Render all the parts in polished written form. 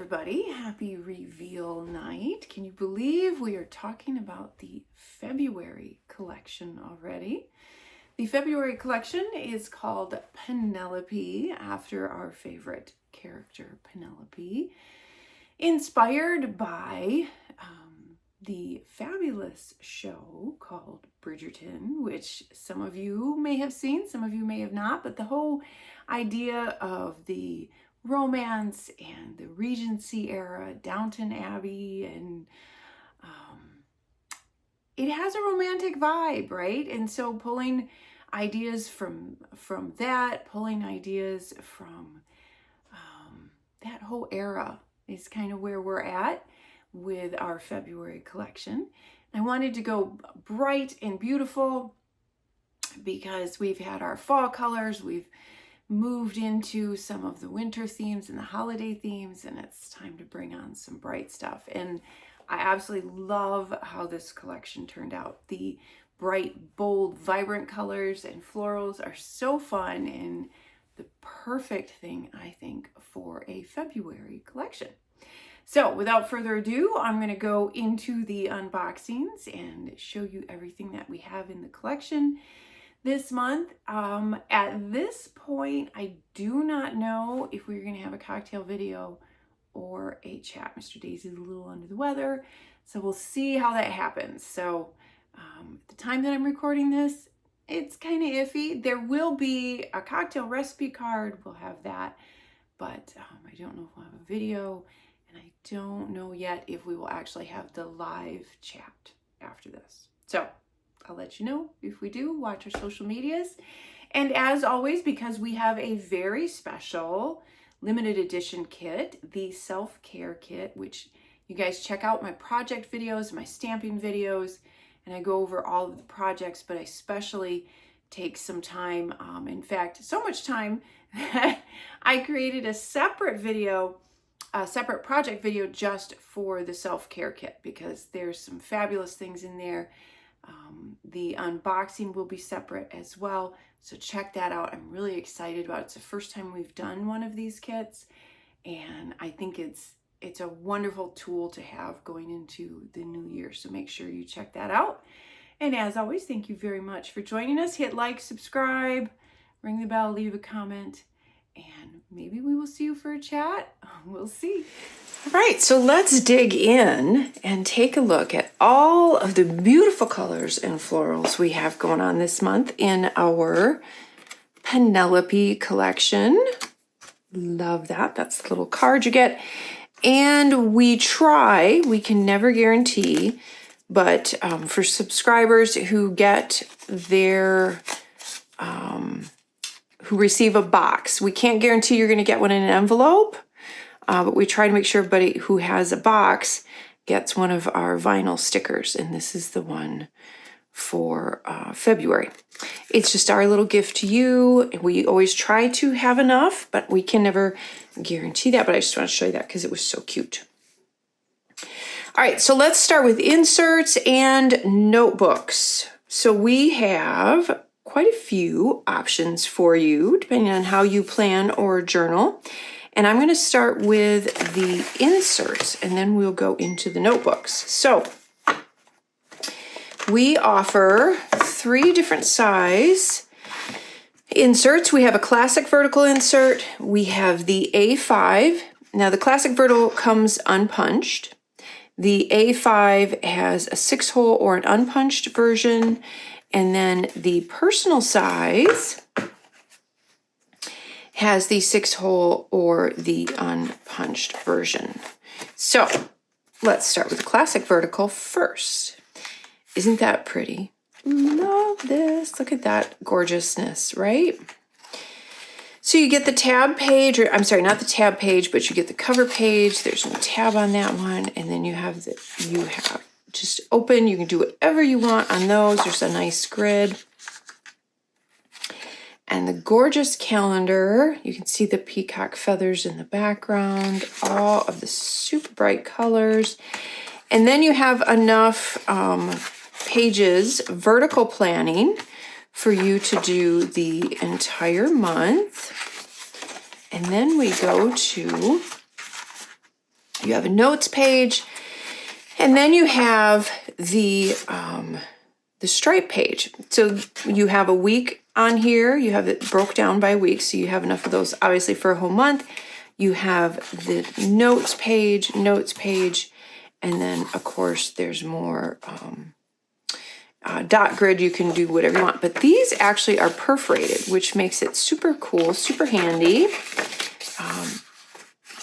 everybody. Happy reveal night. Can you believe we are talking about the February collection already? The February collection is called Penelope, after our favorite character, Penelope, inspired by the fabulous show called Bridgerton, which some of you may have seen, some of you may have not, but the whole idea of the romance and the Regency era, Downton Abbey, and it has a romantic vibe, right? And so pulling ideas from that, pulling ideas from that whole era is kind of where we're at with our February collection. I wanted to go bright and beautiful because we've had our fall colors, we've moved into some of the winter themes and the holiday themes, and it's time to bring on some bright stuff. And I absolutely love how this collection turned out. The bright, bold, vibrant colors and florals are so fun and the perfect thing, I think, for a February collection. So without further ado, I'm going to go into the unboxings and show you everything that we have in the collection this month. At this point, I do not know if we're going to have a cocktail video or a chat. Mr. Daisy's a little under the weather, so we'll see how that happens. So at the time that I'm recording this, it's kind of iffy. There will be a cocktail recipe card. We'll have that, but I don't know if we'll have a video, and I don't know yet if we will actually have the live chat after this. So I'll let you know if we do. Watch our social medias. And as always, because we have a very special limited edition kit, the self-care kit, which you guys check out my project videos, my stamping videos, and I go over all of the projects, but I especially take some time, in fact, so much time that I created a separate video, a separate project video just for the self-care kit, because there's some fabulous things in there. The unboxing will be separate as well, so check that out. I'm really excited about it. It's the first time we've done one of these kits, and I think it's a wonderful tool to have going into the new year, so make sure you check that out. And as always, thank you very much for joining us. Hit like, subscribe, ring the bell, leave a comment, and maybe we will see you for a chat. We'll see. All right, so let's dig in and take a look at all of the beautiful colors and florals we have going on this month in our Penelope collection. Love that. That's the little card you get. And we can never guarantee, but for subscribers who get their, who receive a box, we can't guarantee you're going to get one in an envelope. But we try to make sure everybody who has a box gets one of our vinyl stickers. And this is the one for February. It's just our little gift to you. We always try to have enough, but we can never guarantee that. But I just want to show you that because it was so cute. All right, so let's start with inserts and notebooks. So we have quite a few options for you, depending on how you plan or journal. And I'm going to start with the inserts, and then we'll go into the notebooks. So we offer 3 different size inserts. We have a classic vertical insert. We have the A5. Now the classic vertical comes unpunched. The A5 has a 6-hole or an unpunched version. And then the personal size has the 6-hole or the unpunched version. So let's start with the classic vertical first. Isn't that pretty? Love this. Look at that gorgeousness, right? So you get the tab page, or I'm sorry, not the tab page, but you get the cover page. There's no tab on that one. And then you have just open. You can do whatever you want on those. There's a nice grid. And the gorgeous calendar, you can see the peacock feathers in the background, all of the super bright colors. And then you have enough pages, vertical planning, for you to do the entire month. And then we go to You have a notes page, and then you have the stripe page. So you have a week on here. You have it broke down by week, so you have enough of those obviously for a whole month. You have the notes page, and then of course there's more dot grid. You can do whatever you want, but these actually are perforated, which makes it super cool, super handy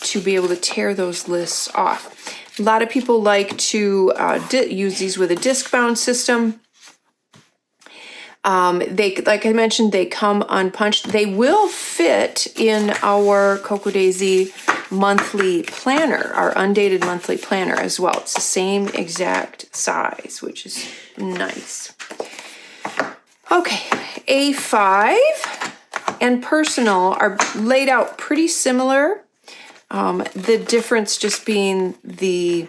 to be able to tear those lists off. A lot of people like to use these with a disc bound system. They, like I mentioned, they come unpunched. They will fit in our Cocoa Daisy monthly planner, our undated monthly planner as well. It's the same exact size, which is nice. Okay, A5 and personal are laid out pretty similar. The difference just being the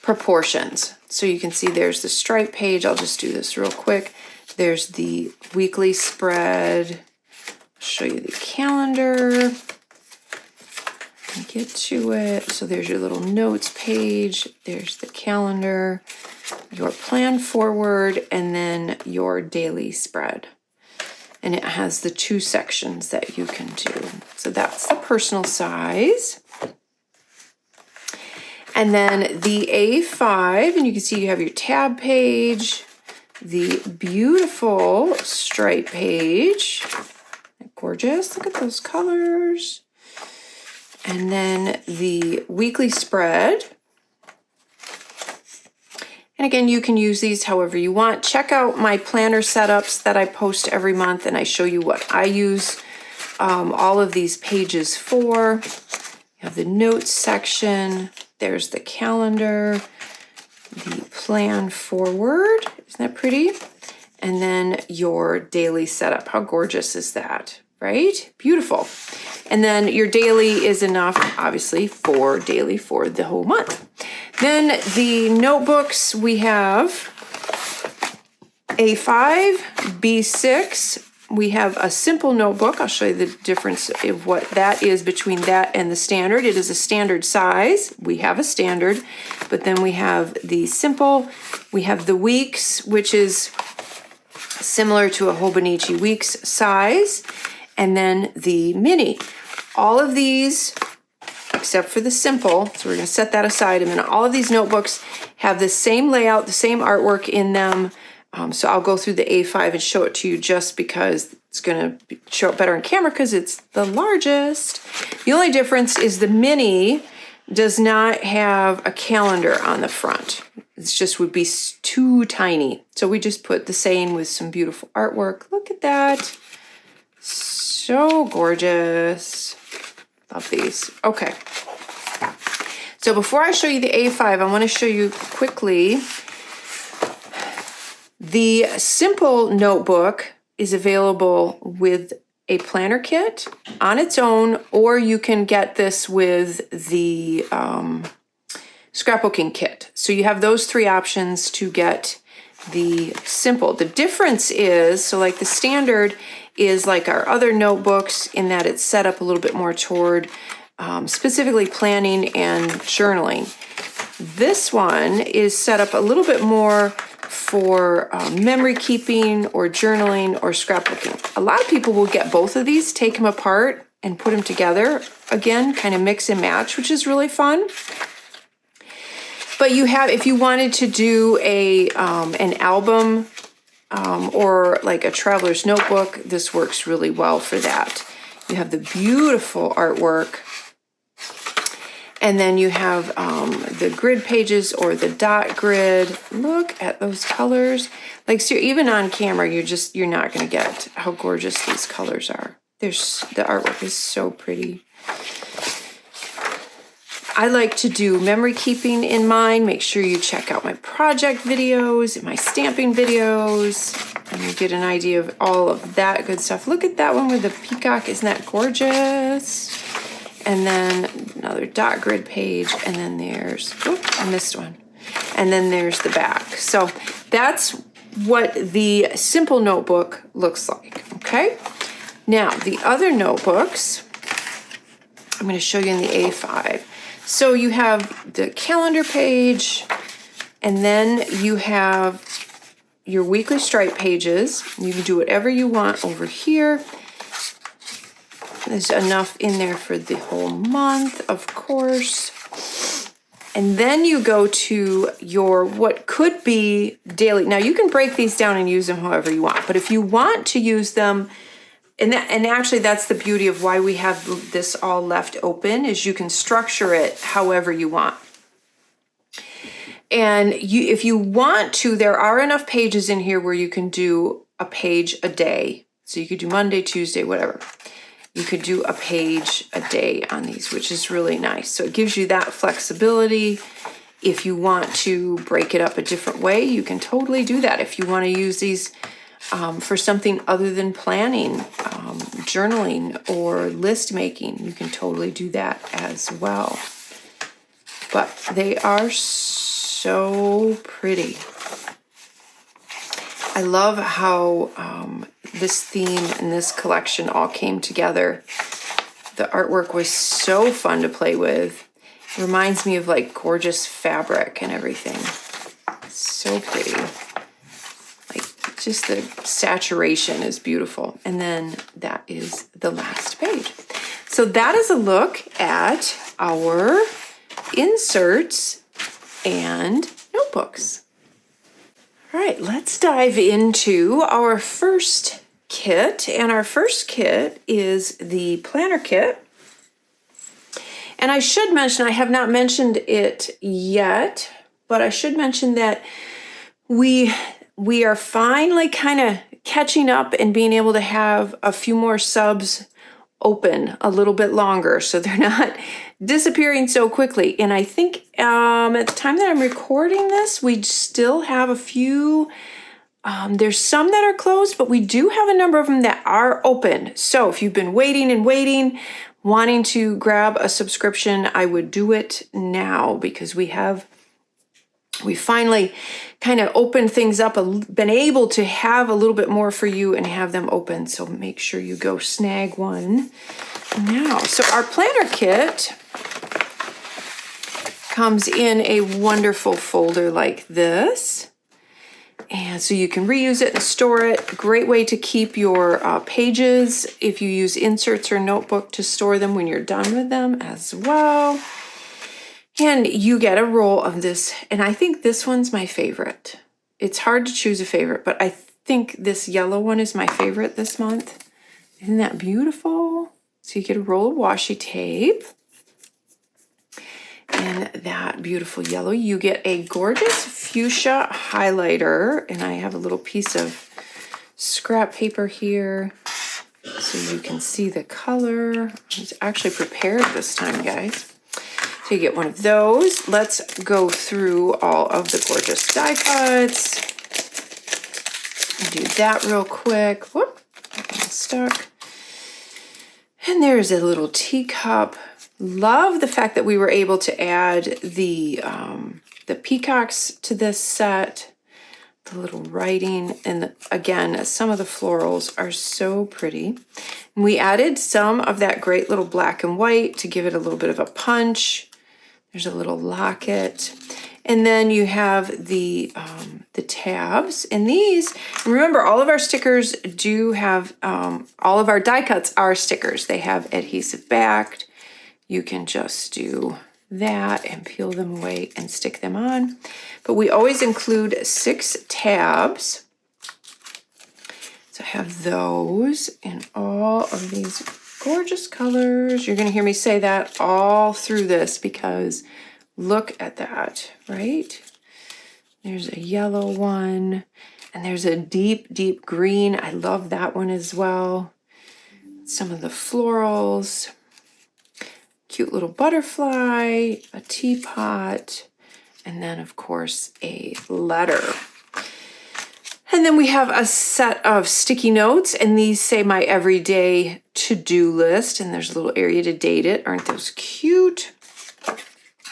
proportions. So you can see there's the stripe page. I'll just do this real quick. There's the weekly spread. I'll show you the calendar. Get to it. So there's your little notes page. There's the calendar, your plan forward, and then your daily spread. And it has the 2 sections that you can do. So that's the personal size. And then the A5, and you can see you have your tab page, the beautiful stripe page. Gorgeous, look at those colors. And then the weekly spread. And again, you can use these however you want. Check out my planner setups that I post every month, and I show you what I use all of these pages for. You have the notes section. There's the calendar, the plan forward. Isn't that pretty? And then your daily setup. How gorgeous is that, right? Beautiful. And then your daily is enough, obviously, for daily for the whole month. Then the notebooks, we have A5, B6. We have a simple notebook. I'll show you the difference of what that is between that and the standard. It is a standard size. We have a standard, but then we have the simple. We have the weeks, which is similar to a Hobonichi weeks size, and then the mini. All of these, except for the simple, so we're going to set that aside, and then all of these notebooks have the same layout, the same artwork in them. So I'll go through the A5 and show it to you just because it's going to show up better on camera because it's the largest. The only difference is the mini does not have a calendar on the front. It just would be too tiny. So we just put the same with some beautiful artwork. Look at that. So gorgeous. Love these. Okay. So before I show you the A5, I want to show you quickly the simple notebook is available with a planner kit on its own, or you can get this with the scrapbooking kit. So you have those 3 options to get the simple. The difference is, so like the standard is like our other notebooks in that it's set up a little bit more toward specifically planning and journaling. This one is set up a little bit more for memory keeping or journaling or scrapbooking. A lot of people will get both of these, take them apart and put them together. Again, kind of mix and match, which is really fun. But you have, if you wanted to do a an album or like a traveler's notebook, this works really well for that. You have the beautiful artwork. And then you have the grid pages or the dot grid. Look at those colors. Like, so even on camera, you're not gonna get how gorgeous these colors are. The artwork is so pretty. I like to do memory keeping in mine. Make sure you check out my project videos, my stamping videos, and you get an idea of all of that good stuff. Look at that one with the peacock. Isn't that gorgeous? And then another dot grid page, and then there's, oh, I missed one. And then there's the back. So that's what the simple notebook looks like, okay? Now, the other notebooks, I'm gonna show you in the A5. So you have the calendar page, and then you have your weekly stripe pages. You can do whatever you want over here. There's enough in there for the whole month, of course. And then you go to your, what could be daily. Now you can break these down and use them however you want, but if you want to use them, and actually that's the beauty of why we have this all left open, is you can structure it however you want. And if you want to, there are enough pages in here where you can do a page a day. So you could do Monday, Tuesday, whatever. You could do a page a day on these, which is really nice. So it gives you that flexibility. If you want to break it up a different way, you can totally do that. If you want to use these for something other than planning, journaling, or list making, you can totally do that as well. But they are so pretty. I love how this theme and this collection all came together. The artwork was so fun to play with. It reminds me of like gorgeous fabric and everything. So pretty. Like just the saturation is beautiful. And then that is the last page. So that is a look at our inserts and notebooks. All right, let's dive into our first kit. And our first kit is the planner kit. And I should mention, I have not mentioned it yet, but I should mention that we are finally kind of catching up and being able to have a few more subs open a little bit longer, so they're not disappearing so quickly. And I think at the time that I'm recording this, we still have a few. There's some that are closed, but we do have a number of them that are open. So if you've been waiting and waiting, wanting to grab a subscription, I would do it now, because we finally kind of opened things up, been able to have a little bit more for you and have them open. So make sure you go snag one now. So our planner kit comes in a wonderful folder like this. And so you can reuse it and store it. Great way to keep your pages if you use inserts or notebook to store them when you're done with them as well. And you get a roll of this, and I think this one's my favorite. It's hard to choose a favorite, but I think this yellow one is my favorite this month. Isn't that beautiful? So you get a roll of washi tape. And that beautiful yellow. You get a gorgeous fuchsia highlighter, and I have a little piece of scrap paper here so you can see the color. It's actually prepared this time, guys. So you get one of those. Let's go through all of the gorgeous die cuts. Do that real quick. Whoop, I'm stuck. And there's a little teacup. Love the fact that we were able to add the peacocks to this set. The little writing, and again, some of the florals are so pretty. And we added some of that great little black and white to give it a little bit of a punch. There's a little locket. And then you have the tabs. And these, remember, all of our stickers do have, all of our die cuts are stickers. They have adhesive backed. You can just do that and peel them away and stick them on. But we always include 6 tabs. So I have those in all of these gorgeous colors. You're going to hear me say that all through this, because look at that, right? There's a yellow one, and there's a deep, deep green. I love that one as well. Some of the florals, cute little butterfly, a teapot, and then of course a letter. And then we have a set of sticky notes, and these say my everyday to-do list, and there's a little area to date it. Aren't those cute?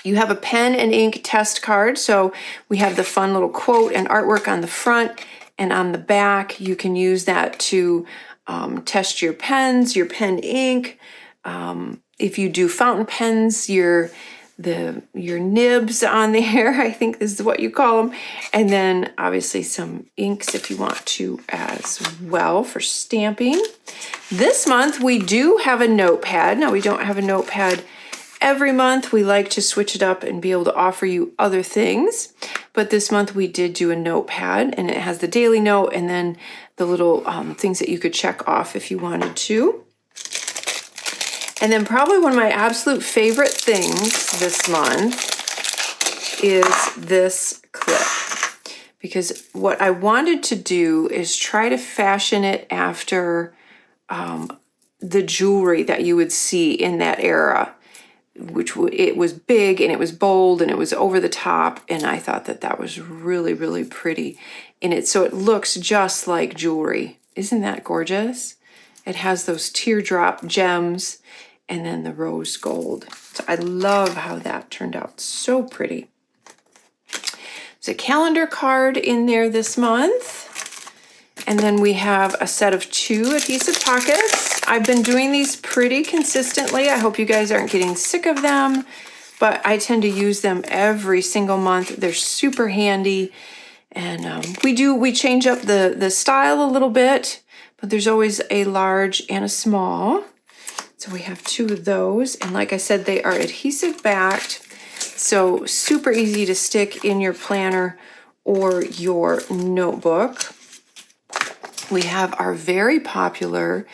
You have a pen and ink test card, so we have the fun little quote and artwork on the front, and on the back you can use that to test your pens, your pen ink. If you do fountain pens, your nibs on there. I think this is what you call them. And then obviously some inks if you want to as well for stamping. This month we do have a notepad. Now we don't have a notepad every month. We like to switch it up and be able to offer you other things. But this month we did do a notepad, and it has the daily note and then the little things that you could check off if you wanted to. And then probably one of my absolute favorite things this month is this clip. Because what I wanted to do is try to fashion it after the jewelry that you would see in that era, which it was big and it was bold and it was over the top. And I thought that that was really, really pretty in it. So it looks just like jewelry. Isn't that gorgeous? It has those teardrop gems and then the rose gold. So I love how that turned out. So pretty. There's a calendar card in there this month. And then we have a set of 2 adhesive pockets. I've been doing these pretty consistently. I hope you guys aren't getting sick of them, but I tend to use them every single month. They're super handy. And we change up the style a little bit, but there's always a large and a small. So we have 2 of those. And like I said, they are adhesive backed. So super easy to stick in your planner or your notebook. We have our very popular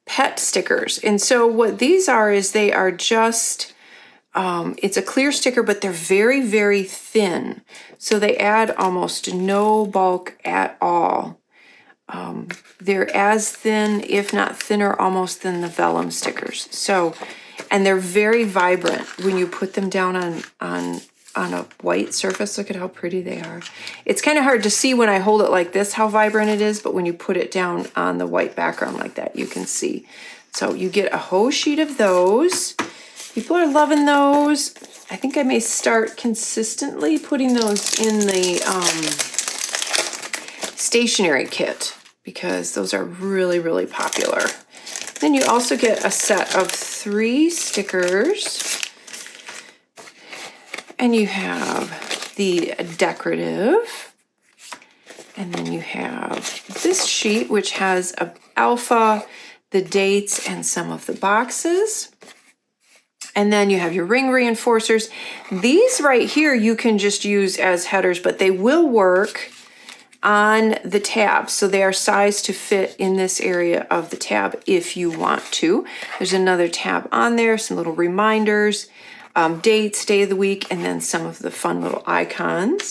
pet stickers. And so what these are is they are just, it's a clear sticker, but they're very, very thin. So they add almost no bulk at all. They're as thin, if not thinner, almost than the vellum stickers. So, and they're very vibrant when you put them down on a white surface. Look at how pretty they are. It's kind of hard to see when I hold it like this how vibrant it is, but when you put it down on the white background like that, you can see. So you get a whole sheet of those. People are loving those. I think I may start consistently putting those in the stationery kit because those are really, really popular. Then you also get a set of 3 stickers. And you have the decorative. And then you have this sheet, which has a alpha, the dates, and some of the boxes. And then you have your ring reinforcers. These right here you can just use as headers, but they will work on the tab. So they are sized to fit in this area of the tab if you want to. There's another tab on there, some little reminders, dates, day of the week, and then some of the fun little icons.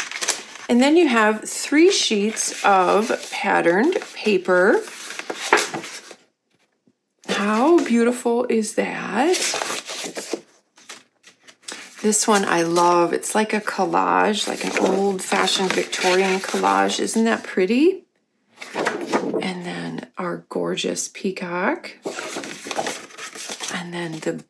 And then you have 3 sheets of patterned paper. How beautiful is that? This one I love. It's like a collage, like an old-fashioned Victorian collage. Isn't that pretty? And then our gorgeous peacock. And then the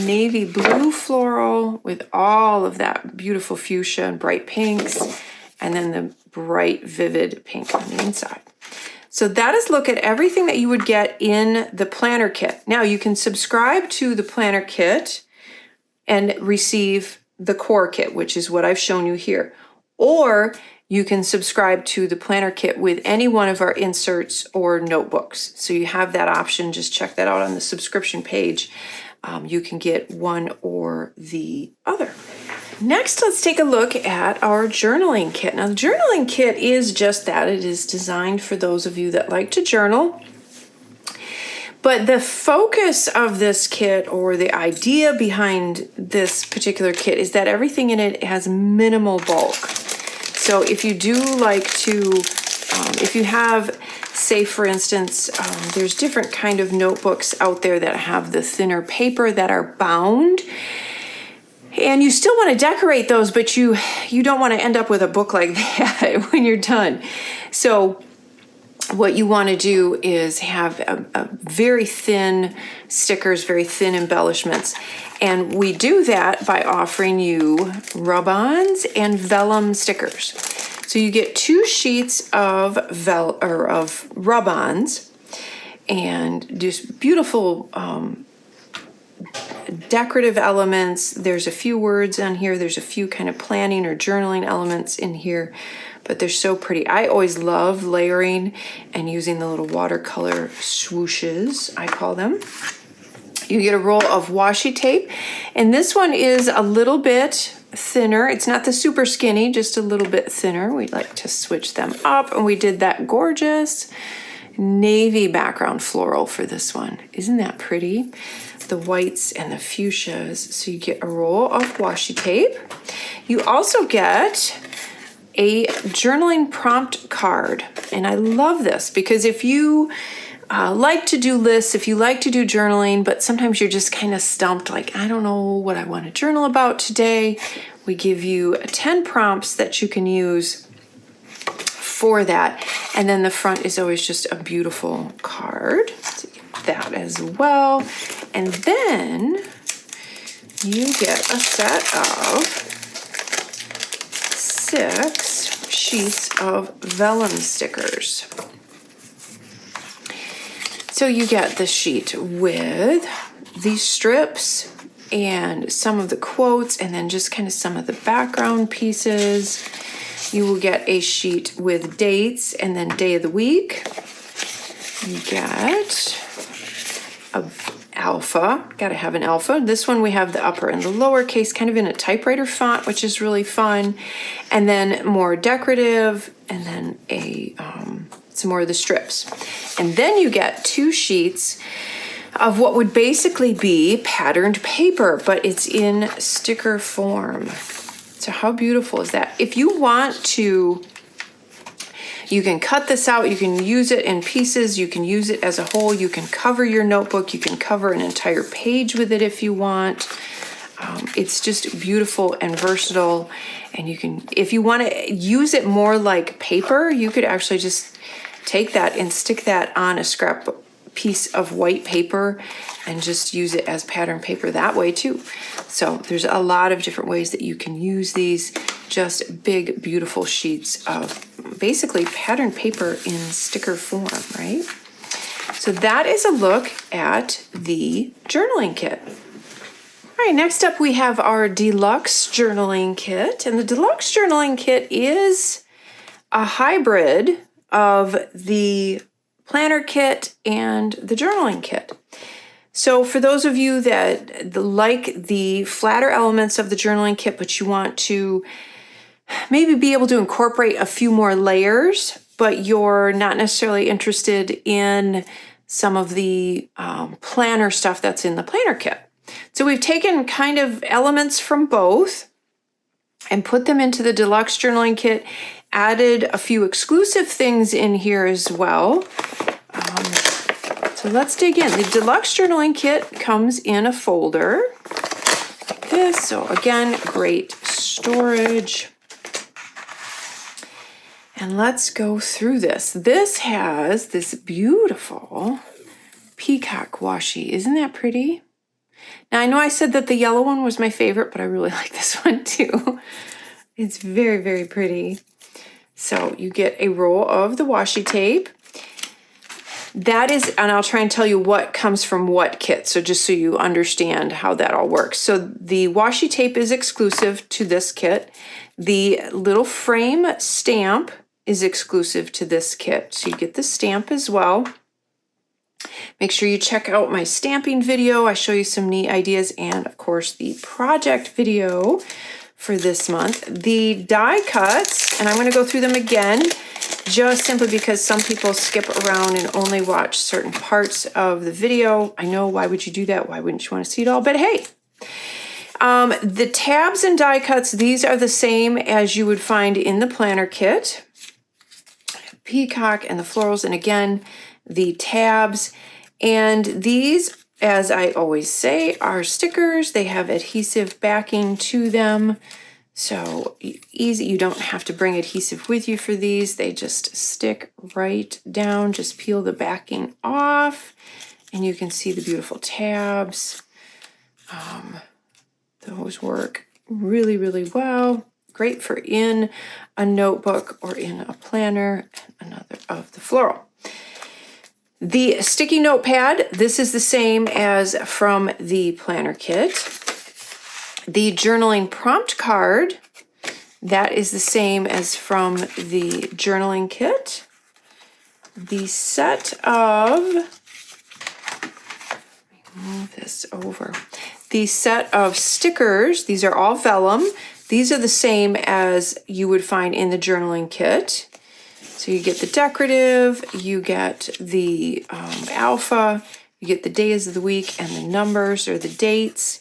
navy blue floral with all of that beautiful fuchsia and bright pinks. And then the bright, vivid pink on the inside. So that is a look at everything that you would get in the planner kit. Now you can subscribe to the planner kit and receive the core kit, which is what I've shown you here. Or you can subscribe to the planner kit with any one of our inserts or notebooks. So you have that option. Just check that out on the subscription page. You can get one or the other. Next, let's take a look at our journaling kit. Now, the journaling kit is just that. It is designed for those of you that like to journal. But the focus of this kit, or the idea behind this particular kit, is that everything in it has minimal bulk. So if you do like to, if you have, say for instance, there's different kind of notebooks out there that have the thinner paper that are bound. And you still want to decorate those, but you don't want to end up with a book like that when you're done. So what you want to do is have a very thin stickers, very thin embellishments. And we do that by offering you rub-ons and vellum stickers. So you get 2 sheets of rub-ons and just beautiful decorative elements. There's a few words on here. There's a few kind of planning or journaling elements in here, but they're so pretty. I always love layering and using the little watercolor swooshes, I call them. You get a roll of washi tape, and this one is a little bit thinner. It's not the super skinny, just a little bit thinner. We like to switch them up, and we did that gorgeous navy background floral for this one. Isn't that pretty? The whites and the fuchsias. So you get a roll of washi tape. You also get a journaling prompt card, and I love this because if you like to do lists, if you like to do journaling, but sometimes you're just kind of stumped, like, I don't know what I want to journal about today, we give you 10 prompts that you can use for that. And then the front is always just a beautiful card. So you get that as well. And then you get a set of 6 sheets of vellum stickers. So you get the sheet with these strips and some of the quotes and then just kind of some of the background pieces. You will get a sheet with dates and then day of the week. You get a alpha, gotta have an alpha. This one we have the upper and the lowercase kind of in a typewriter font, which is really fun. And then more decorative and then some more of the strips. And then you get 2 sheets of what would basically be patterned paper, but it's in sticker form. So how beautiful is that? If you want to, you can cut this out, you can use it in pieces, you can use it as a whole, you can cover your notebook, you can cover an entire page with it if you want. It's just beautiful and versatile. And you can, if you want to use it more like paper, you could actually just take that and stick that on a scrap piece of white paper and just use it as pattern paper that way too. So there's a lot of different ways that you can use these, just big, beautiful sheets of basically pattern paper in sticker form, right? So that is a look at the journaling kit. All right, next up we have our Deluxe Journaling Kit. And the Deluxe Journaling Kit is a hybrid of the planner kit and the journaling kit. So for those of you that like the flatter elements of the journaling kit, but you want to maybe be able to incorporate a few more layers, but you're not necessarily interested in some of the planner stuff that's in the planner kit. So we've taken kind of elements from both and put them into the Deluxe Journaling Kit, added a few exclusive things in here as well. So let's dig in. The Deluxe Journaling Kit comes in a folder like this. So again, great storage. And let's go through this. This has this beautiful peacock washi. Isn't that pretty? Now I know I said that the yellow one was my favorite, but I really like this one too. It's very, very pretty. So you get a roll of the washi tape. That is, and I'll try and tell you what comes from what kit, so just so you understand how that all works. So the washi tape is exclusive to this kit. The little frame stamp is exclusive to this kit. So you get the stamp as well. Make sure you check out my stamping video. I show you some neat ideas, and of course the project video for this month. The die cuts, and I'm going to go through them again, just simply because some people skip around and only watch certain parts of the video. I know, why would you do that? Why wouldn't you want to see it all? But hey, the tabs and die cuts, these are the same as you would find in the planner kit. Peacock and the florals, and again, the tabs. And these, as I always say, are stickers. They have adhesive backing to them. So easy, you don't have to bring adhesive with you for these. They just stick right down. Just peel the backing off and you can see the beautiful tabs. Those work really, really well. Great for in a notebook or in a planner. And another of the floral. The sticky notepad, this is the same as from the planner kit. The journaling prompt card, that is the same as from the journaling kit. The set of, move this over. The set of stickers, these are all vellum. These are the same as you would find in the journaling kit. So you get the decorative, you get the alpha, you get the days of the week and the numbers or the dates.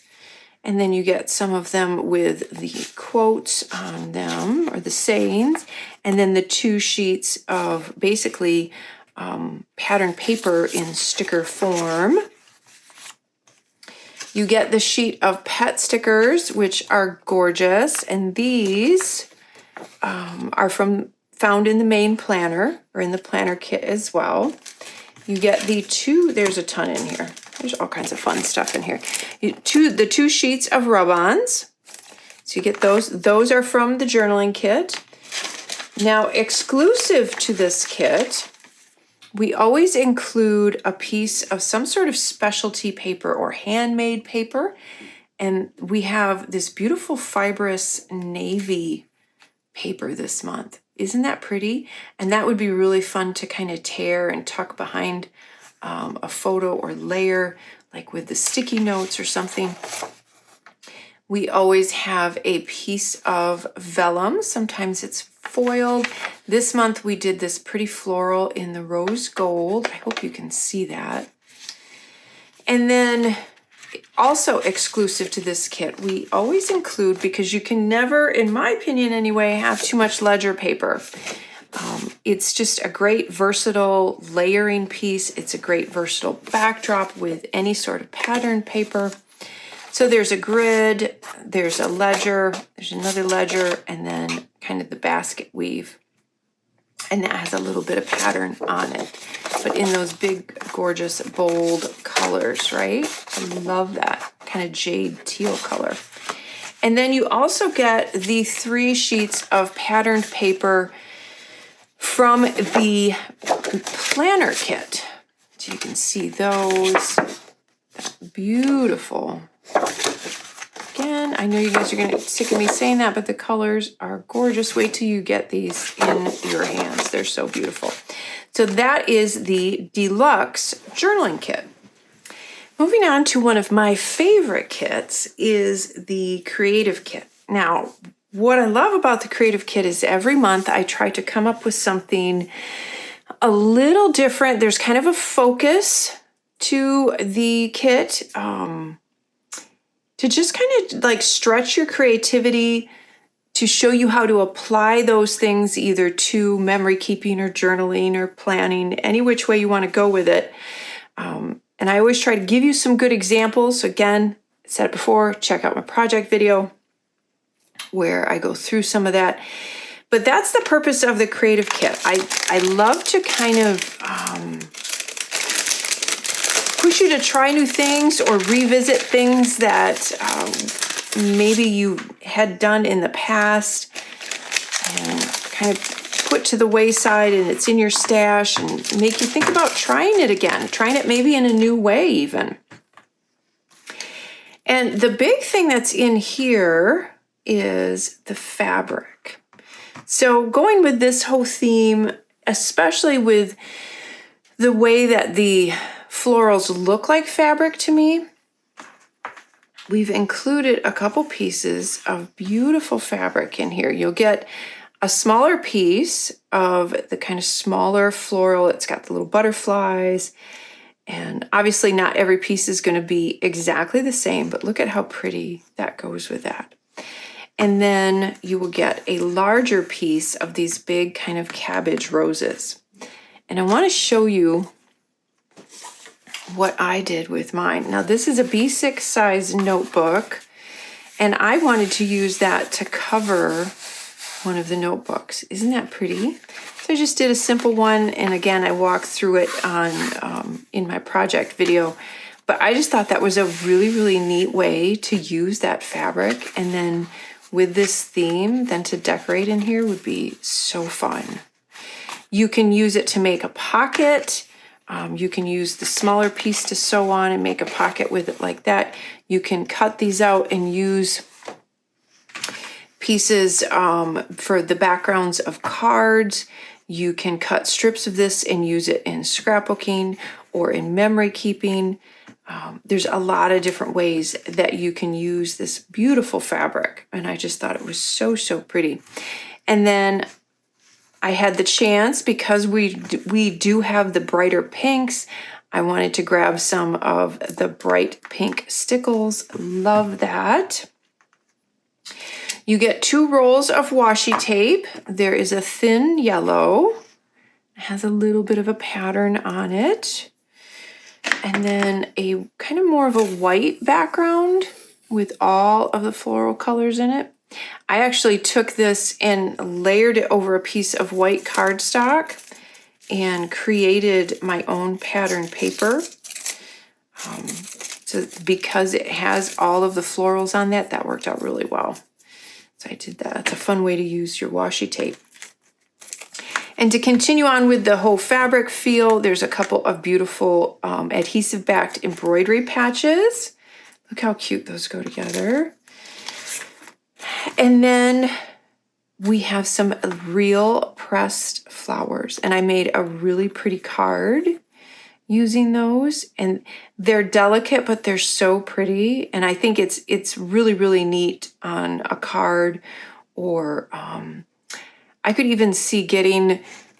And then you get some of them with the quotes on them or the sayings. And then the 2 sheets of basically pattern paper in sticker form. You get the sheet of pet stickers, which are gorgeous. And these are found in the main planner or in the planner kit as well. You get the 2, there's a ton in here. There's all kinds of fun stuff in here. The 2 sheets of rub-ons. So you get those. Those are from the journaling kit. Now, exclusive to this kit, we always include a piece of some sort of specialty paper or handmade paper. And we have this beautiful fibrous navy paper this month. Isn't that pretty? And that would be really fun to kind of tear and tuck behind a photo or layer, like with the sticky notes or something. We always have a piece of vellum. Sometimes it's foiled. This month we did this pretty floral in the rose gold. I hope you can see that. And then also exclusive to this kit, we always include, because you can never, in my opinion anyway, have too much ledger paper. It's just a great versatile layering piece. It's a great versatile backdrop with any sort of pattern paper. So there's a grid, there's a ledger, there's another ledger, and then kind of the basket weave. And that has a little bit of pattern on it, but in those big, gorgeous, bold colors, right? I love that kind of jade teal color. And then you also get the 3 sheets of patterned paper from the planner kit. So you can see those. Beautiful. Again, I know you guys are going to get sick of me saying that, but the colors are gorgeous. Wait till you get these in your hands. They're so beautiful. So that is the Deluxe Journaling Kit. Moving on to one of my favorite kits is the Creative Kit. Now, what I love about the Creative Kit is every month I try to come up with something a little different. There's kind of a focus to the kit to just kind of like stretch your creativity, to show you how to apply those things either to memory keeping or journaling or planning, any which way you want to go with it. And I always try to give you some good examples. So again, I said it before, check out my project video where I go through some of that. But that's the purpose of the Creative Kit. I love to kind of push you to try new things or revisit things that maybe you had done in the past and kind of put to the wayside and it's in your stash, and make you think about trying it again, trying it maybe in a new way even. And the big thing that's in here is the fabric. So going with this whole theme, especially with the way that the florals look like fabric to me, we've included a couple pieces of beautiful fabric in here. You'll get a smaller piece of the kind of smaller floral. It's got the little butterflies, and obviously not every piece is going to be exactly the same, but look at how pretty that goes with that. And then you will get a larger piece of these big kind of cabbage roses. And I want to show you what I did with mine. Now this is a B6 size notebook, and I wanted to use that to cover one of the notebooks. Isn't that pretty? So I just did a simple one, and again I walked through it on in my project video, but I just thought that was a really neat way to use that fabric, and then with this theme then to decorate in here would be so fun. You can use it to make a pocket You can use the smaller piece to sew on and make a pocket with it like that. You can cut these out and use pieces for the backgrounds of cards. You can cut strips of this and use it in scrapbooking or in memory keeping. There's a lot of different ways that you can use this beautiful fabric, and I just thought it was so, so pretty. And then I had the chance, because we do have the brighter pinks, I wanted to grab some of the bright pink stickles. Love that. You get 2 rolls of washi tape. There is a thin yellow. It has a little bit of a pattern on it. And then a kind of more of a white background with all of the floral colors in it. I actually took this and layered it over a piece of white cardstock and created my own pattern paper. So because it has all of the florals on that, that worked out really well. So I did that. It's a fun way to use your washi tape. And to continue on with the whole fabric feel, there's a couple of beautiful adhesive-backed embroidery patches. Look how cute those go together. And then we have some real pressed flowers. And I made a really pretty card using those. And they're delicate, but they're so pretty. And I think it's really, really neat on a card, or I could even see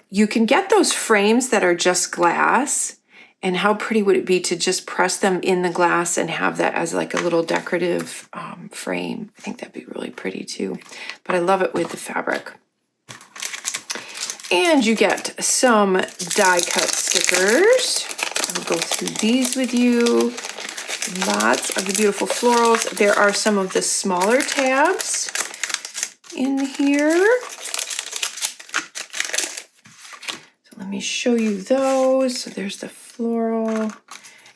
you can get those frames that are just glass, and how pretty would it be to just press them in the glass and have that as like a little decorative frame. I think that'd be really pretty too, but I love it with the fabric. And you get some die cut stickers. I'll go through these with you. Lots of the beautiful florals. There are some of the smaller tabs in here. Let me show you those. So there's the floral,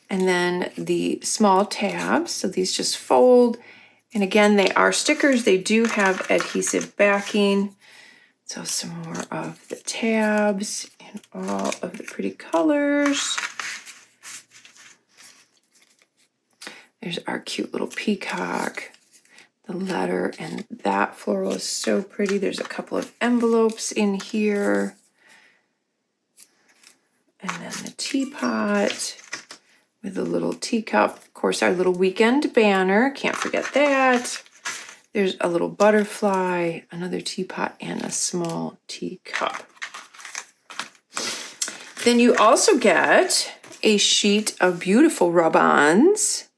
and then the small tabs. So these just fold. And again, they are stickers. They do have adhesive backing. So some more of the tabs and all of the pretty colors. There's our cute little peacock, the letter, and that floral is so pretty. There's a couple of envelopes in here. And then the teapot with a little teacup. Of course, our little weekend banner. Can't forget that. There's a little butterfly, another teapot, and a small teacup. Then you also get a sheet of beautiful rub-ons.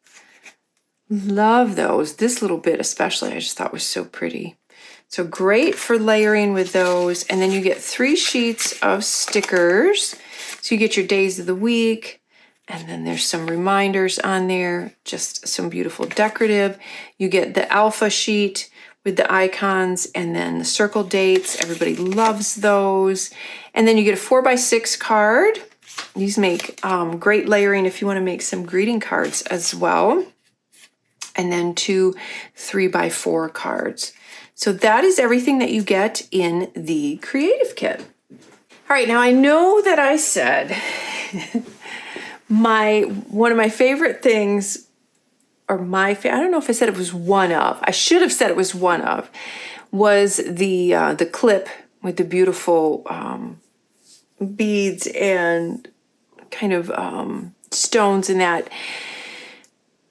Love those. This little bit especially, I just thought was so pretty. So great for layering with those. And then you get 3 sheets of stickers. So you get your days of the week, and then there's some reminders on there, just some beautiful decorative. You get the alpha sheet with the icons, and then the circle dates. Everybody loves those. And then you get a 4x6 card. These make great layering if you want to make some greeting cards as well. And then 2 3x4 cards. So that is everything that you get in the Creative Kit. All right, now I know that I said one of my favorite things, or I don't know if I said it was one of, I should have said it was one of, was the clip with the beautiful beads and kind of stones in that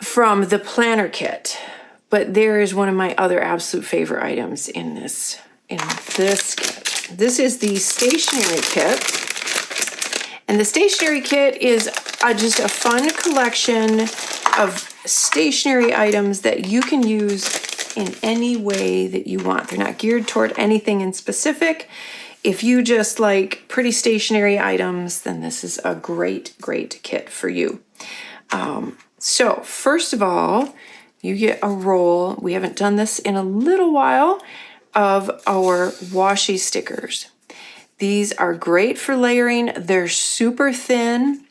from the planner kit. But there is one of my other absolute favorite items in this kit. This is the Stationery Kit. And the Stationery Kit is just a fun collection of stationery items that you can use in any way that you want. They're not geared toward anything in specific. If you just like pretty stationery items, then this is a great, great kit for you. So first of all, you get a roll. We haven't done this in a little while, of our washi stickers. These are great for layering. They're super thin.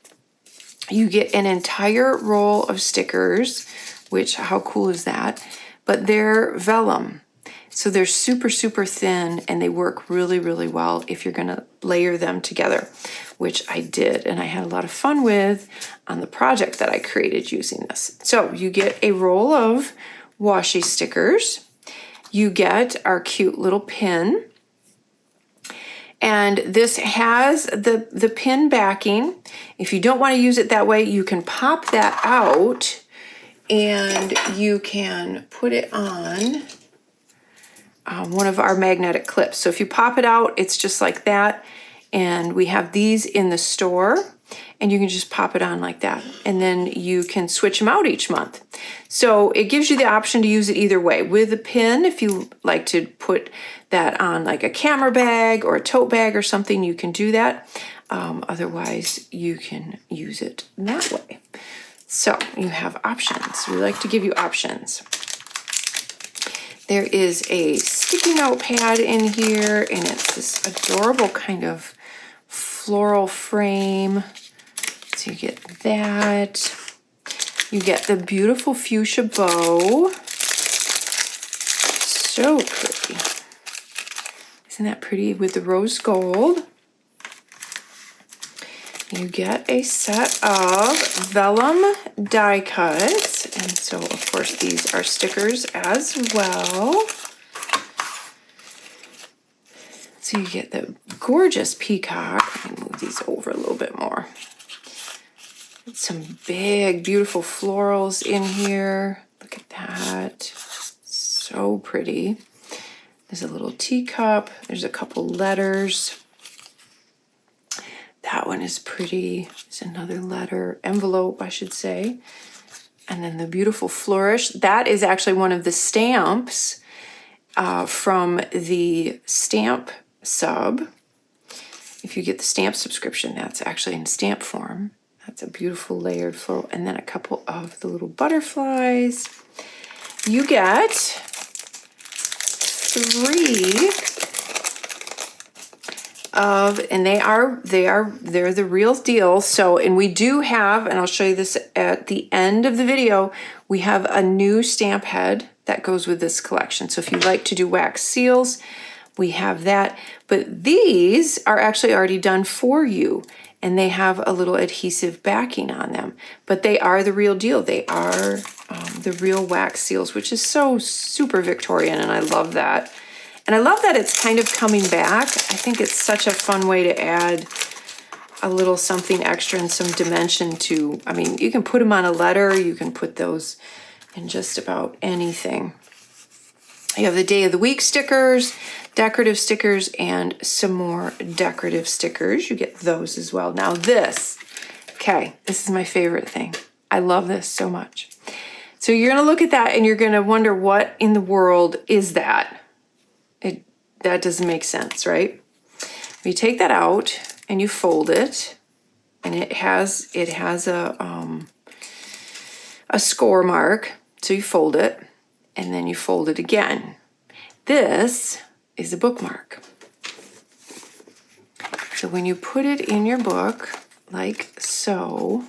You get an entire roll of stickers, which how cool is that? But they're vellum. So they're super, super thin, and they work really, really well if you're gonna layer them together, which I did, and I had a lot of fun with on the project that I created using this. So you get a roll of washi stickers. You get our cute little pin. And this has the pin backing. If you don't want to use it that way, you can pop that out and you can put it on one of our magnetic clips. So if you pop it out, it's just like that. And we have these in the store, and you can just pop it on like that. And then you can switch them out each month. So it gives you the option to use it either way. With a pin, if you like to put that on like a camera bag or a tote bag or something, you can do that. Otherwise, you can use it that way. So you have options. We like to give you options. There is a sticky note pad in here, and it's this adorable kind of floral frame. So you get that. You get the beautiful fuchsia bow. So pretty. Isn't that pretty with the rose gold? You get a set of vellum die cuts. And so, of course, these are stickers as well. So you get the gorgeous peacock. Let me move these over a little bit more. Some big, beautiful florals in here. Look at that. So pretty. There's a little teacup. There's a couple letters. That one is pretty. There's another letter, envelope, I should say. And then the beautiful flourish. That is actually one of the stamps from the stamp sub. If you get the stamp subscription, that's actually in stamp form. That's a beautiful layered floral. And then a couple of the little butterflies. You get 3 of, and they're the real deal. So, and we do have, and I'll show you this at the end of the video, we have a new stamp head that goes with this collection. So if you like to do wax seals, we have that. But these are actually already done for you, and they have a little adhesive backing on them. But they are the real deal. They are the real wax seals, which is so super Victorian, and I love that. And I love that it's kind of coming back. I think it's such a fun way to add a little something extra and some dimension to, I mean, you can put them on a letter, you can put those in just about anything. You have the day of the week stickers, decorative stickers, and some more decorative stickers. You get those as well. Now this is my favorite thing. I love this so much. So you're gonna look at that and you're gonna wonder, what in the world is that? That doesn't make sense, right? You take that out and you fold it, and it has a score mark. So you fold it, and then you fold it again. This is a bookmark. So when you put it in your book, like so,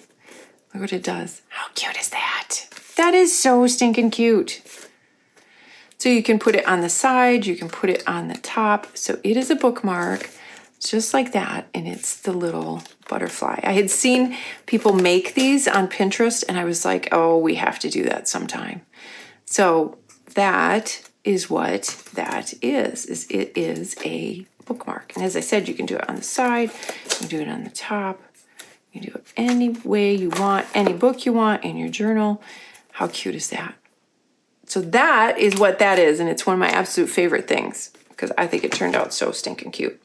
look what it does. How cute is that? That is so stinking cute. So you can put it on the side, you can put it on the top. So it is a bookmark, just like that, and it's the little butterfly. I had seen people make these on Pinterest, and I was like, oh, we have to do that sometime. So that is what that is it is a bookmark. And as I said, you can do it on the side, you can do it on the top, you can do it any way you want, any book you want, in your journal. How cute is that? So that is what that is, and it's one of my absolute favorite things because I think it turned out so stinking cute.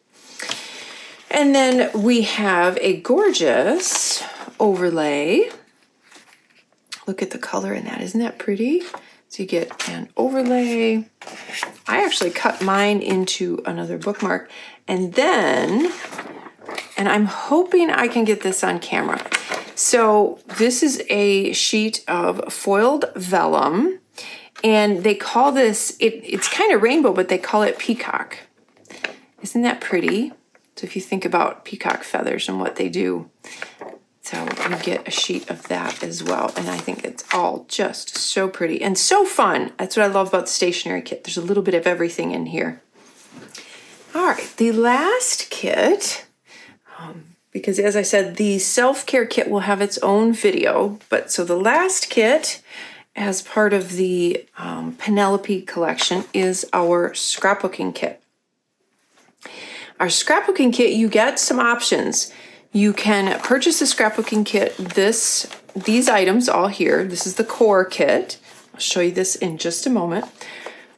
And then we have a gorgeous overlay. Look at the color in that. Isn't that pretty? So you get an overlay. I actually cut mine into another bookmark, and then, and I'm hoping I can get this on camera. So this is a sheet of foiled vellum. And they call this, it's kind of rainbow, but they call it peacock. Isn't that pretty? So if you think about peacock feathers and what they do, So you get a sheet of that as well. And I think it's all just so pretty and so fun. That's what I love about the stationery kit. There's a little bit of everything in here. All right, the last kit, because as I said, the self-care kit will have its own video. But so the last kit, as part of the Penelope collection, is our scrapbooking kit. Our scrapbooking kit, you get some options. You can purchase the scrapbooking kit, these items all here. This is the core kit. I'll show you this in just a moment.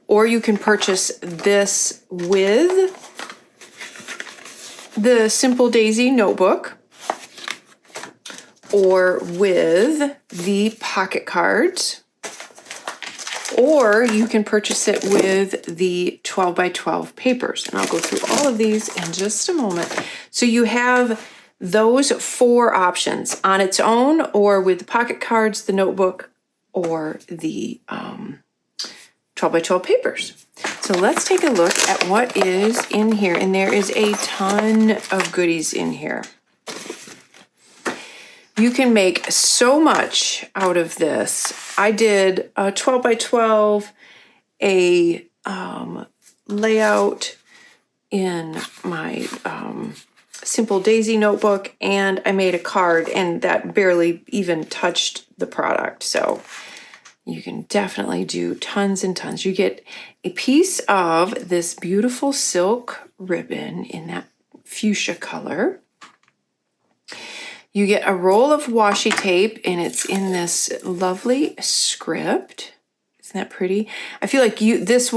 Or you can purchase this with the Simple Daisy notebook, or with the pocket cards, or you can purchase it with the 12 by 12 papers. And I'll go through all of these in just a moment. So you have those 4 options on its own, or with the pocket cards, the notebook, or the 12 by 12 papers. So let's take a look at what is in here. And there is a ton of goodies in here. You can make so much out of this. I did a 12 by 12, a layout in my Simple Daisy notebook, and I made a card, and that barely even touched the product. So you can definitely do tons and tons. You get a piece of this beautiful silk ribbon in that fuchsia color. You get a roll of washi tape, and it's in this lovely script. Isn't that pretty? I feel like this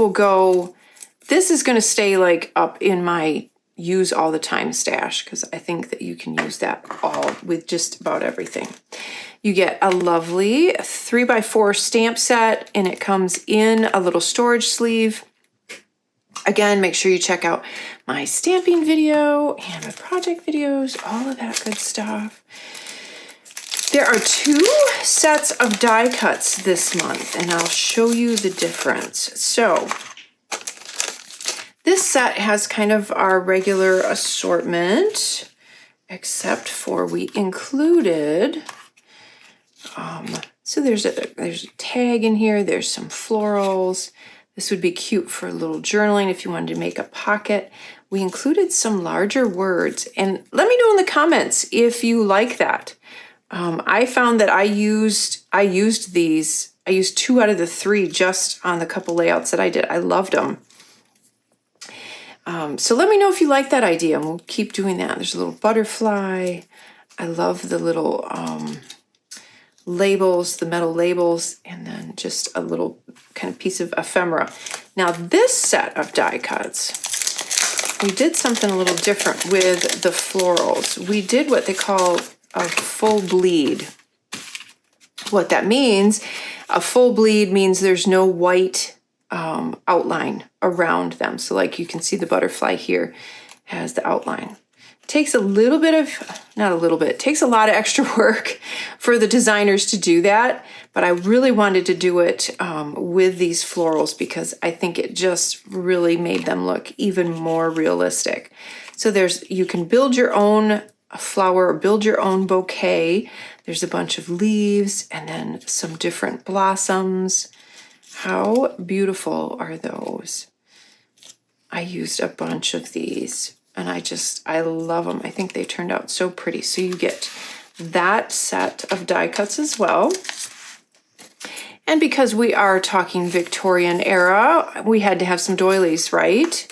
is going to stay like up in my use all the time stash, because I think that you can use that all with just about everything. You get a lovely 3x4 stamp set, and it comes in a little storage sleeve. Again, make sure you check out my stamping video and my project videos, all of that good stuff. There are 2 sets of die cuts this month, and I'll show you the difference. So this set has kind of our regular assortment, except for we included, so there's a tag in here, there's some florals. This would be cute for a little journaling if you wanted to make a pocket. We included some larger words, and let me know in the comments if you like that. I found that I used these. I used 2 out of the 3 just on the couple layouts that I did. I loved them. So let me know if you like that idea, and we'll keep doing that. There's a little butterfly. I love the little labels, the metal labels, and then just a little kind of piece of ephemera. Now this set of die cuts, we did something a little different with the florals. We did what they call a full bleed. What that means, a full bleed means there's no white outline around them. So like you can see the butterfly here has the outline. Takes a little bit of, not a little bit, it takes a lot of extra work for the designers to do that, but I really wanted to do it with these florals because I think it just really made them look even more realistic. So you can build your own flower or build your own bouquet. There's a bunch of leaves and then some different blossoms. How beautiful are those? I used a bunch of these, and I love them. I think they turned out so pretty. So you get that set of die cuts as well. And because we are talking Victorian era, we had to have some doilies, right?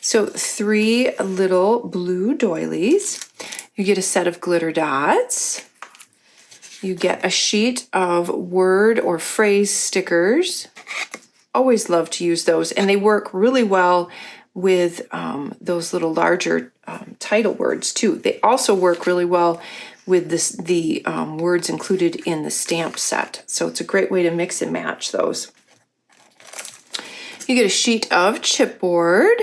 So 3 little blue doilies. You get a set of glitter dots. You get a sheet of word or phrase stickers. Always love to use those, and they work really well with those little larger title words too. They also work really well with the words included in the stamp set. So it's a great way to mix and match those. You get a sheet of chipboard.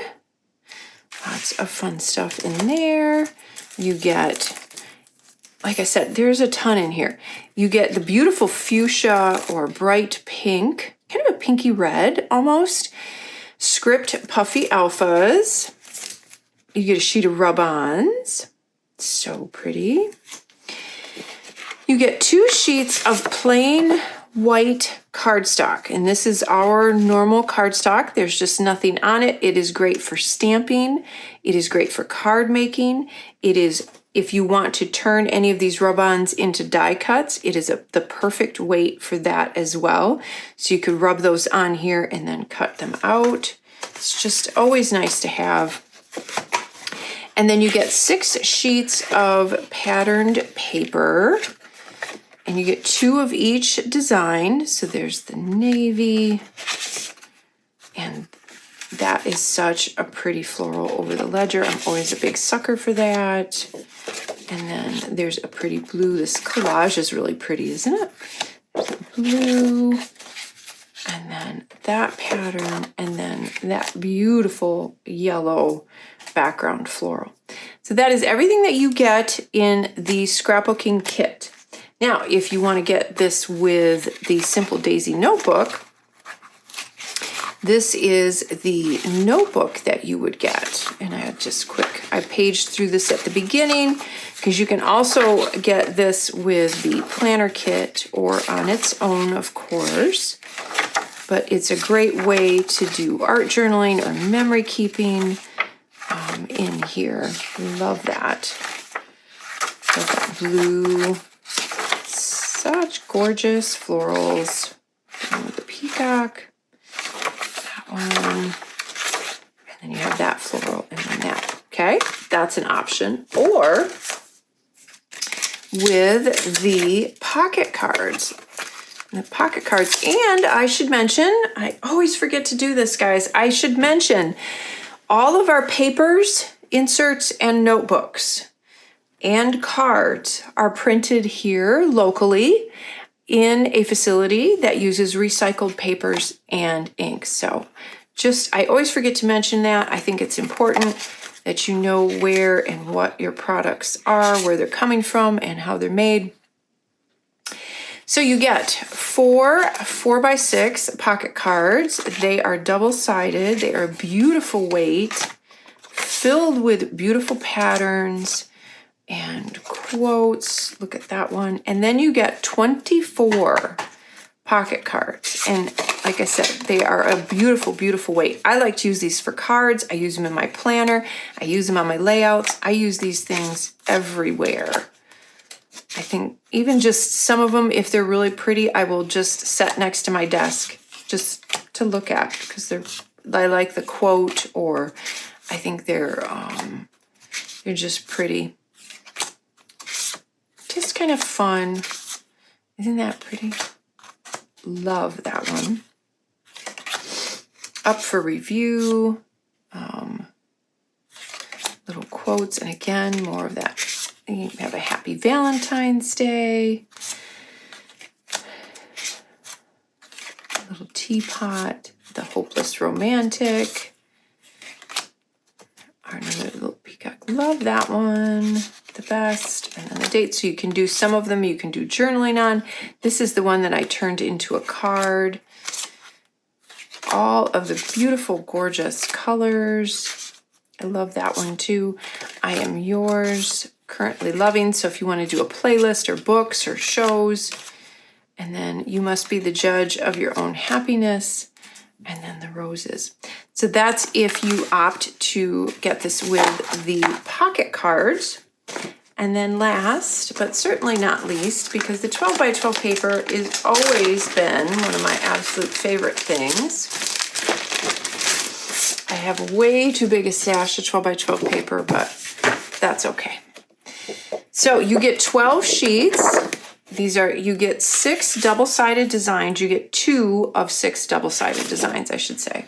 Lots of fun stuff in there. You get, like I said, there's a ton in here. You get the beautiful fuchsia or bright pink, kind of a pinky red almost, script puffy alphas. You get a sheet of rub-ons. So pretty. You get 2 sheets of plain white cardstock, and this is our normal cardstock. There's just nothing on it. It is great for stamping. It is great for card making. It is, if you want to turn any of these rub-ons into die cuts, it is the perfect weight for that as well. So you could rub those on here and then cut them out. It's just always nice to have. And then you get 6 sheets of patterned paper. And you get 2 of each design. So there's the navy, and that is such a pretty floral over the ledger. I'm always a big sucker for that. And then there's a pretty blue. This collage is really pretty, isn't it? There's a blue, and then that pattern, and then that beautiful yellow background floral. So that is everything that you get in the Scrapbooking Kit. Now, if you want to get this with the Simple Daisy notebook, this is the notebook that you would get. And I paged through this at the beginning, because you can also get this with the planner kit or on its own, of course. But it's a great way to do art journaling or memory keeping in here. Love that. Love that blue. Such gorgeous florals. And with the peacock, that one, and then you have that floral, and then that. Okay, that's an option. Or with the pocket cards. The pocket cards, and I should mention, I always forget to do this, guys. I should mention all of our papers, inserts, and notebooks and cards are printed here locally in a facility that uses recycled papers and ink. So I always forget to mention that. I think it's important that you know where and what your products are, where they're coming from, and how they're made. So you get 4 4x6 pocket cards. They are double-sided. They are beautiful weight, filled with beautiful patterns and quotes. Look at that one. And then you get 24 pocket cards. And like I said, they are a beautiful, beautiful weight. I like to use these for cards. I use them in my planner. I use them on my layouts. I use these things everywhere. I think even just some of them, if they're really pretty, I will just set next to my desk just to look at, because I like the quote, or I think they're just pretty. Just kind of fun. Isn't that pretty? Love that one. Up for review. Little quotes, and again, more of that. You have a happy Valentine's Day. A little teapot. The hopeless romantic. Another little peacock. Love that one. The best. And then the date. So you can do some of them you can do journaling on. This is the one that I turned into a card. All of the beautiful, gorgeous colors. I love that one too. I Am Yours. Currently loving. So if you want to do a playlist or books or shows, and then You Must Be the Judge of Your Own Happiness, and then the roses. So that's if you opt to get this with the pocket cards. And then last, but certainly not least, because the 12 by 12 paper has always been one of my absolute favorite things. I have way too big a stash of 12 by 12 paper, but that's okay. So you get 12 sheets. You get 6 double-sided designs. You get 2 of 6 double-sided designs, I should say.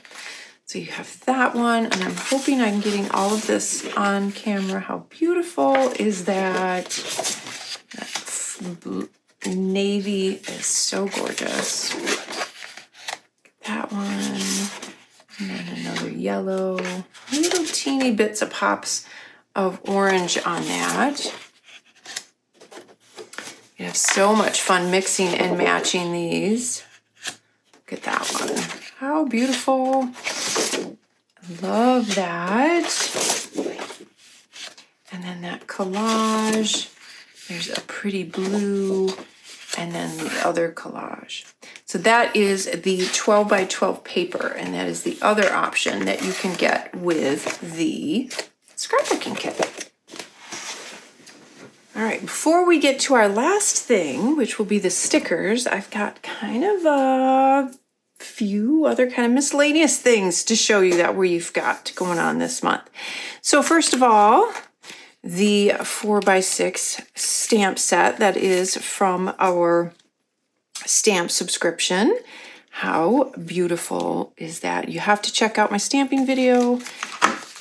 So you have that one, and I'm hoping I'm getting all of this on camera. How beautiful is that? That navy is so gorgeous. That one, and then another yellow. Little teeny bits of pops of orange on that. You have so much fun mixing and matching these. Look at that one. How beautiful. Love that. And then that collage. There's a pretty blue, and then the other collage. So that is the 12 by 12 paper, and that is the other option that you can get with the scrapbooking kit. All right, before we get to our last thing, which will be the stickers, I've got kind of a few other kind of miscellaneous things to show you that we've got going on this month. So first of all, the 4x6 stamp set that is from our stamp subscription. How beautiful is that? You have to check out my stamping video.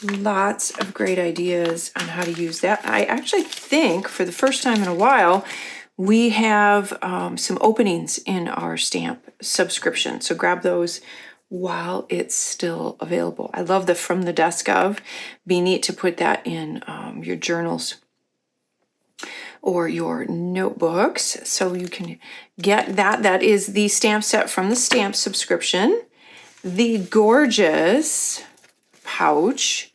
Lots of great ideas on how to use that. I actually think for the first time in a while, we have some openings in our stamp subscription. So grab those while it's still available. I love the From the Desk Of. Be neat to put that in your journals or your notebooks, so you can get that. That is the stamp set from the stamp subscription. The gorgeous pouch,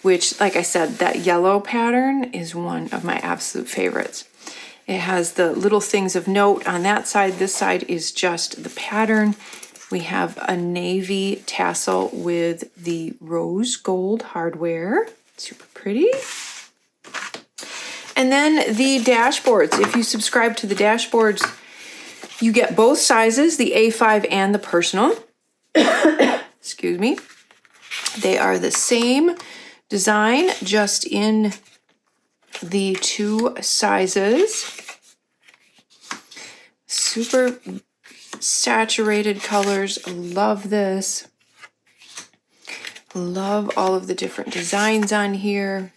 which, like I said, that yellow pattern is one of my absolute favorites. It has the little things of note on that side. This side is just the pattern. We have a navy tassel with the rose gold hardware. Super pretty. And then the dashboards. If you subscribe to the dashboards, you get both sizes, the A5 and the personal. Excuse me. They are the same design, just in the two sizes. Super saturated colors. Love this. Love all of the different designs on here.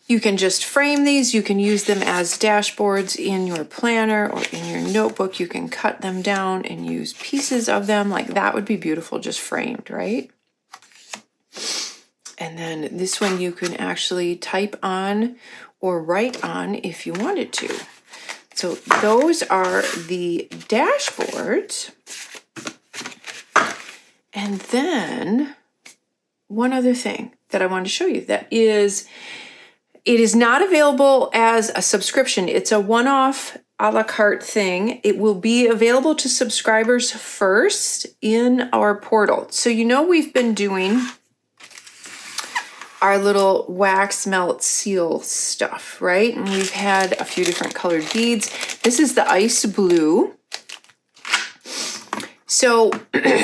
You can just frame these. You can use them as dashboards in your planner or in your notebook. You can cut them down and use pieces of them. Like that would be beautiful, just framed, right? And then this one you can actually type on or write on if you wanted to. So those are the dashboards. And then one other thing that I wanted to show you that is, it is not available as a subscription. It's a one-off a la carte thing. It will be available to subscribers first in our portal. So you know we've been doing our little wax melt seal stuff, right? And we've had a few different colored beads. This is the ice blue. So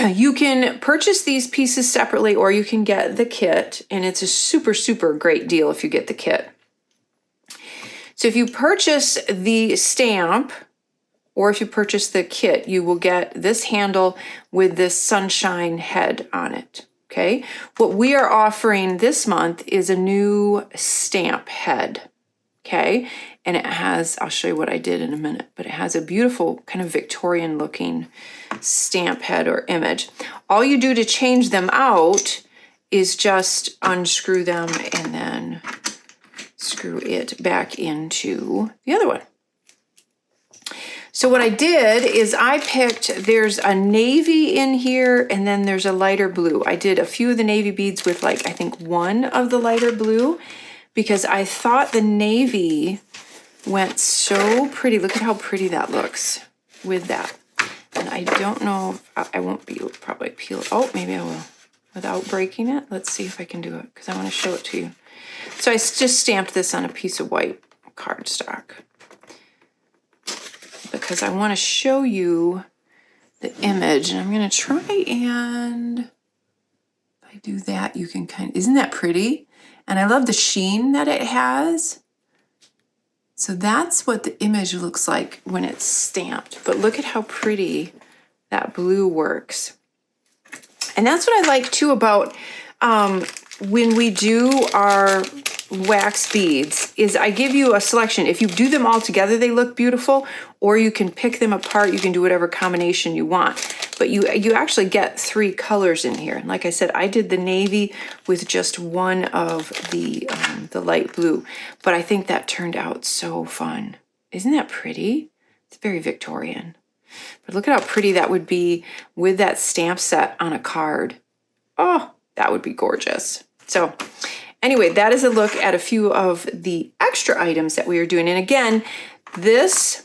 you can purchase these pieces separately, or you can get the kit, and it's a super, super great deal if you get the kit. So if you purchase the stamp, or if you purchase the kit, you will get this handle with this sunshine head on it, okay? What we are offering this month is a new stamp head, okay? And it has, I'll show you what I did in a minute, but it has a beautiful kind of Victorian looking stamp head or image. All you do to change them out is just unscrew them and then screw it back into the other one. So what I did is I picked, there's a navy in here and then there's a lighter blue. I did a few of the navy beads with like, I think one of the lighter blue, because I thought the navy went so pretty. Look at how pretty that looks with that. And I don't know, I won't be able to probably peel it. Oh, maybe I will without breaking it. Let's see if I can do it because I want to show it to you. So I just stamped this on a piece of white cardstock because I want to show you the image, and I'm going to try, and if I do that, you can kind of, isn't that pretty? And I love the sheen that it has. So that's what the image looks like when it's stamped. But look at how pretty that blue works. And that's what I like too about when we do our wax beads, is I give you a selection. If you do them all together, they look beautiful, or you can pick them apart. You can do whatever combination you want. But you actually get 3 colors in here. And like I said, I did the navy with just one of the light blue. But I think that turned out so fun. Isn't that pretty? It's very Victorian. But look at how pretty that would be with that stamp set on a card. Oh, that would be gorgeous. So, anyway, that is a look at a few of the extra items that we are doing. And again, this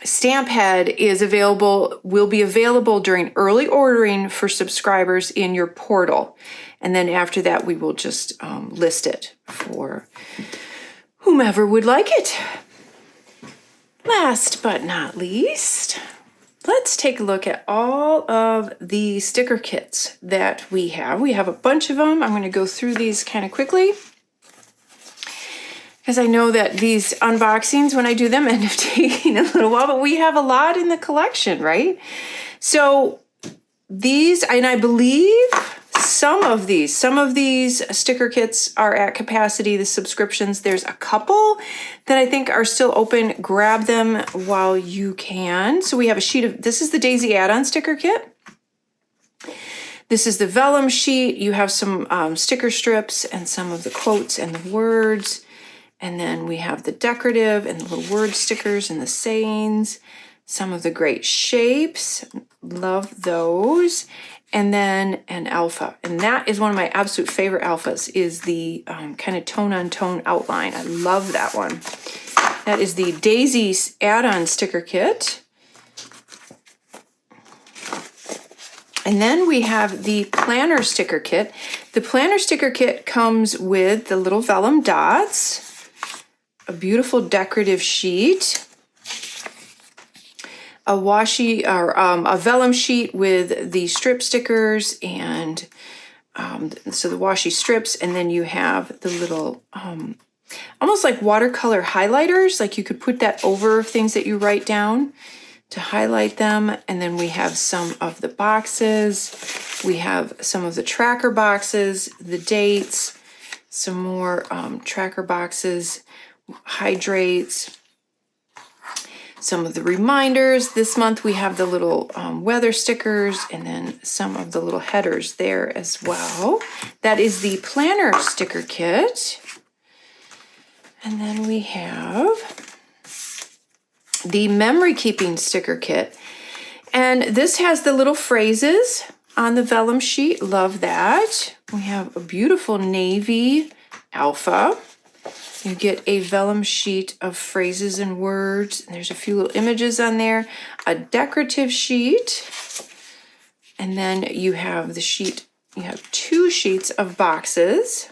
stamp head is available, will be available during early ordering for subscribers in your portal. And then after that, we will just list it for whomever would like it. Last but not least, let's take a look at all of the sticker kits that we have. We have a bunch of them. I'm going to go through these kind of quickly, because I know that these unboxings, when I do them, end up taking a little while, but we have a lot in the collection, right? So these, and I believe some of these sticker kits are at capacity, the subscriptions. There's a couple that I think are still open. Grab them while you can. So we have a sheet of, this is the Daisy add-on sticker kit. This is the vellum sheet. You have some sticker strips and some of the quotes and the words. And then we have the decorative and the little word stickers and the sayings, some of the great shapes, love those. And then an alpha. And that is one of my absolute favorite alphas, is the kind of tone-on-tone outline. I love that one. That is the Daisy add-on sticker kit. And then we have the planner sticker kit. The planner sticker kit comes with the little vellum dots, a beautiful decorative sheet, a washi or a vellum sheet with the strip stickers, and so the washi strips, and then you have the little almost like watercolor highlighters, like you could put that over things that you write down to highlight them. And then we have some of the boxes, we have some of the tracker boxes, the dates, some more tracker boxes, hydrates, some of the reminders. This month we have the little weather stickers, and then some of the little headers there as well. That is the planner sticker kit. And then we have the memory keeping sticker kit. And this has the little phrases on the vellum sheet. Love that. We have a beautiful navy alpha. You get a vellum sheet of phrases and words, and there's a few little images on there, a decorative sheet, and then you have the sheet, you have 2 sheets of boxes,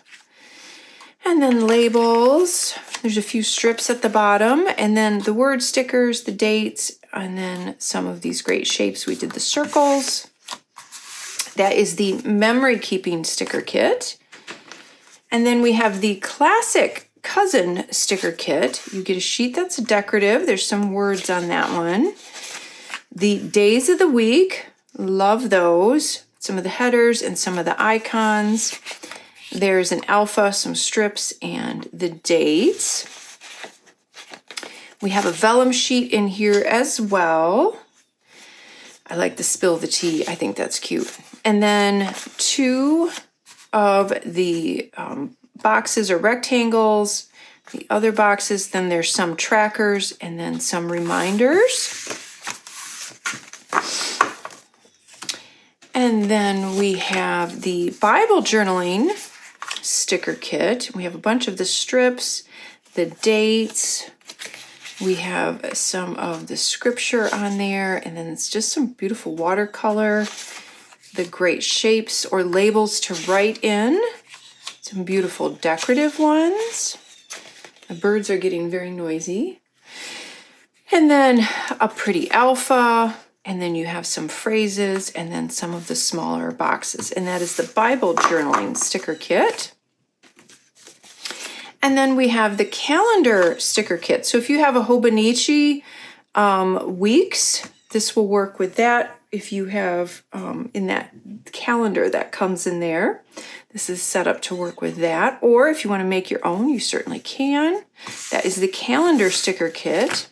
and then labels. There's a few strips at the bottom, and then the word stickers, the dates, and then some of these great shapes. We did the circles. That is the memory keeping sticker kit. And then we have the classic cousin sticker kit. You get a sheet that's decorative. There's some words on that one. The days of the week, love those. Some of the headers and some of the icons. There's an alpha, some strips, and the dates. We have a vellum sheet in here as well. I like the spill the tea. I think that's cute. And then 2 of the boxes are rectangles. The other boxes, then there's some trackers and then some reminders. And then we have the Bible journaling sticker kit. We have a bunch of the strips, the dates. We have some of the scripture on there, and then it's just some beautiful watercolor, the great shapes or labels to write in. Some beautiful decorative ones. The birds are getting very noisy. And then a pretty alpha, and then you have some phrases, and then some of the smaller boxes. And that is the Bible journaling sticker kit. And then we have the calendar sticker kit. So if you have a Hobonichi weeks, this will work with that. If you have in that calendar that comes in there, this is set up to work with that. Or if you want to make your own, you certainly can. That is the calendar sticker kit.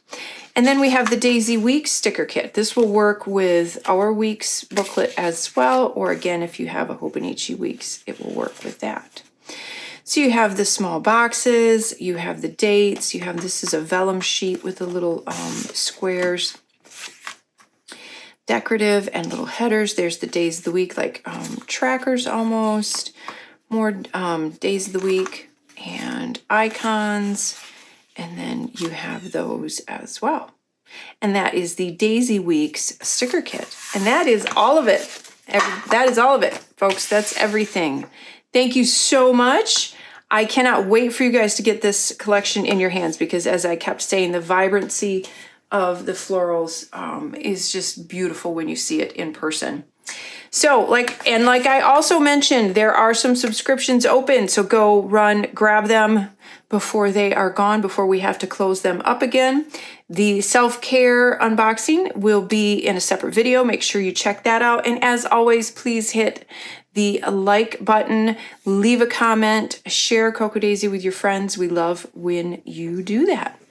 And then we have the Daisy Weeks sticker kit. This will work with our weeks booklet as well. Or again, if you have a Hobonichi weeks, it will work with that. So you have the small boxes, you have the dates, you have, this is a vellum sheet with the little squares, decorative and little headers. There's the days of the week, like trackers almost. more days of the week and icons, and then you have those as well. And that is the Daisy Weeks sticker kit. And that is all of it. That is all of it, folks. That's everything. Thank you so much. I cannot wait for you guys to get this collection in your hands because, as I kept saying, the vibrancy of the florals is just beautiful when you see it in person. So like I also mentioned, there are some subscriptions open. So go grab them before they are gone, before we have to close them up again. The self-care unboxing will be in a separate video. Make sure you check that out. And as always, please hit the like button, leave a comment, share Cocoa Daisy with your friends. We love when you do that.